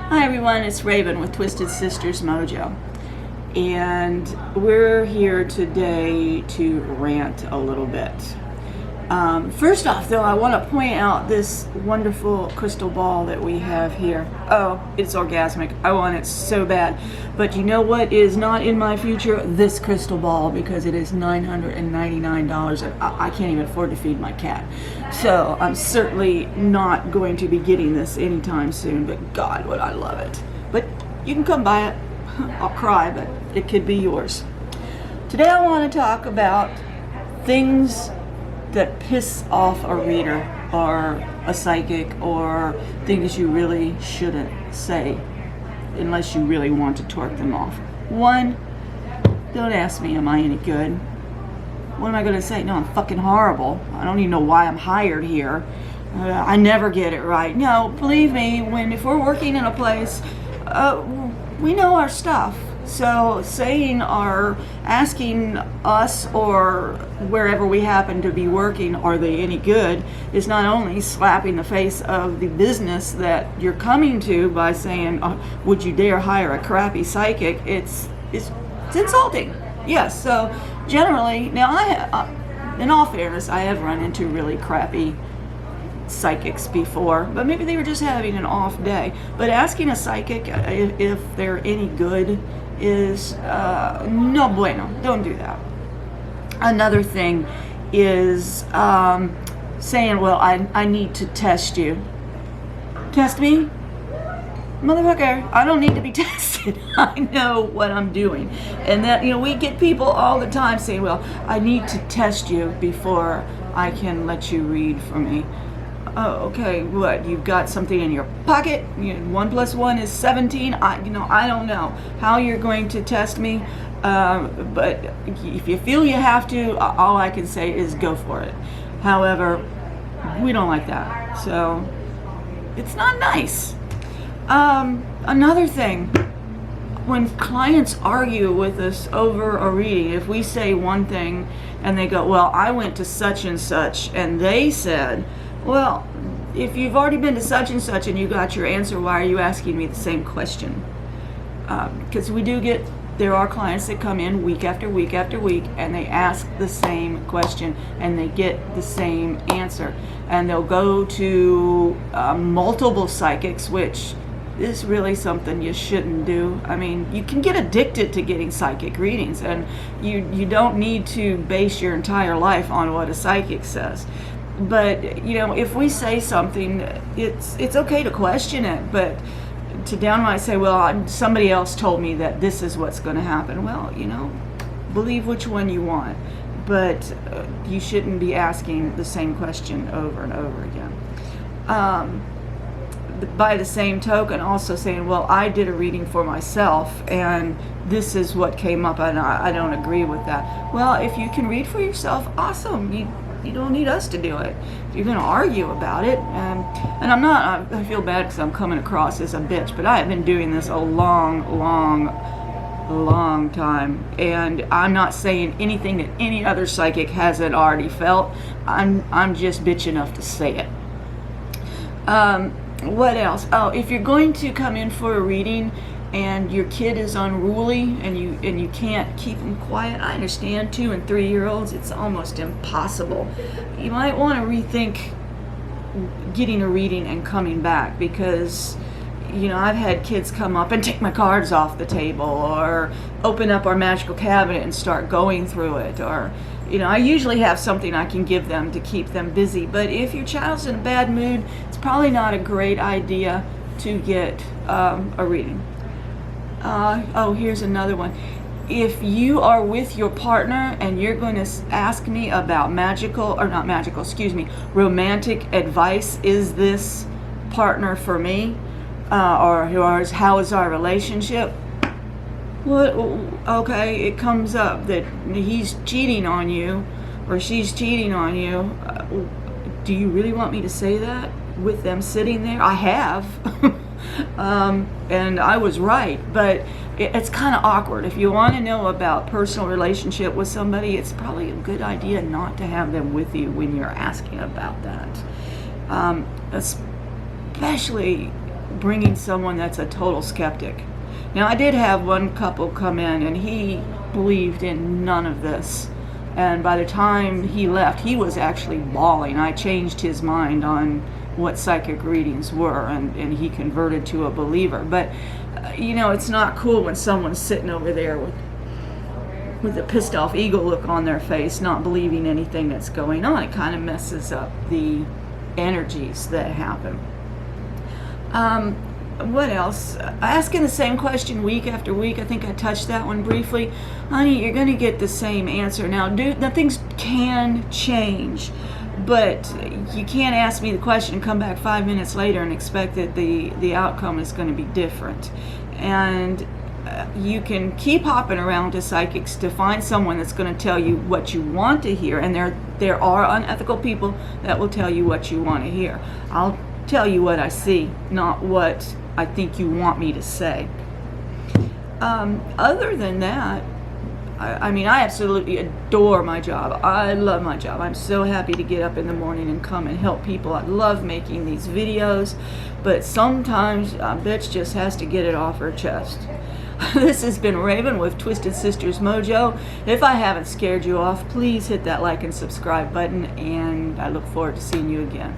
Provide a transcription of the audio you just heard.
Hi everyone, it's Raven with Twisted Sisters Mojo, and we're here today to rant a little bit. First off though, I want to point out this wonderful crystal ball that we have here. Oh, it's orgasmic. I want it so bad. But you know what is not in my future? This crystal ball, because it is $999 and I can't even afford to feed my cat. So I'm certainly not going to be getting this anytime soon, but God, would I love it. But you can come buy it. I'll cry, but it could be yours. Today I want to talk about things that piss off a reader or a psychic, or things you really shouldn't say unless you really want to torque them off. One, don't ask me, am I any good? What am I going to say? No, I'm fucking horrible. I don't even know why I'm hired here. I never get it right. No, believe me, if we're working in a place, we know our stuff. So saying or asking us or wherever we happen to be working, are they any good, is not only slapping the face of the business that you're coming to by saying, would you dare hire a crappy psychic? It's insulting. Yes, so generally, now in all fairness, I have run into really crappy psychics before, but maybe they were just having an off day. But asking a psychic if they're any good is no bueno. Don't do that. Another thing is saying, well, I need to test you. Test me? Motherfucker, I don't need to be tested. I know what I'm doing. And that, we get people all the time saying, well, I need to test you before I can let you read for me. Oh, okay, what, you've got something in your pocket? 1 + 1 is 17? I don't know how you're going to test me, but if you feel you have to, all I can say is go for it. However, we don't like that, so it's not nice. Another thing, when clients argue with us over a reading, if we say one thing and they go, well, I went to such and such and they said, well, if you've already been to such and such and you got your answer, why are you asking me the same question? Because there are clients that come in week after week after week and they ask the same question and they get the same answer. And they'll go to multiple psychics, which is really something you shouldn't do. I mean, you can get addicted to getting psychic readings, and you don't need to base your entire life on what a psychic says. But if we say something, it's okay to question it, but to downright say, well, somebody else told me that this is what's going to happen. Well, believe which one you want, but you shouldn't be asking the same question over and over again. By the same token, also saying, well, I did a reading for myself and this is what came up and I don't agree with that. Well, if you can read for yourself, awesome. You don't need us to do it. If you're going to argue about it, and I feel bad because I'm coming across as a bitch, but I have been doing this a long time, and I'm not saying anything that any other psychic hasn't already felt. I'm just bitch enough to say it. What else? Oh, if you're going to come in for a reading and your kid is unruly and you can't keep them quiet, I understand 2 and 3 year olds, it's almost impossible. You might want to rethink getting a reading and coming back, because I've had kids come up and take my cards off the table, or open up our magical cabinet and start going through it, or I usually have something I can give them to keep them busy. But if your child's in a bad mood, it's probably not a great idea to get a reading. Here's another one. If you are with your partner and you're going to ask me about romantic advice, is this partner for me? Or how is our relationship? What? Okay, it comes up that he's cheating on you or she's cheating on you. Do you really want me to say that with them sitting there? I have. And I was right, but it's kind of awkward. If you want to know about personal relationship with somebody, it's probably a good idea not to have them with you when you're asking about that. Especially bringing someone that's a total skeptic. Now, I did have one couple come in, and he believed in none of this. And by the time he left, he was actually bawling. I changed his mind on what psychic readings were, and he converted to a believer. But, it's not cool when someone's sitting over there with a pissed off eagle look on their face, not believing anything that's going on. It kind of messes up the energies that happen. What else? Asking the same question week after week. I think I touched that one briefly. Honey, you're going to get the same answer. Now, things can change, but you can't ask me the question and come back 5 minutes later and expect that the outcome is going to be different. And you can keep hopping around to psychics to find someone that's going to tell you what you want to hear. And there are unethical people that will tell you what you want to hear. I'll tell you what I see, not what I think you want me to say. Other than that, I absolutely adore my job. I love my job. I'm so happy to get up in the morning and come and help people. I love making these videos, but sometimes a bitch just has to get it off her chest. This has been Raven with Twisted Sisters Mojo. If I haven't scared you off, please hit that like and subscribe button, and I look forward to seeing you again.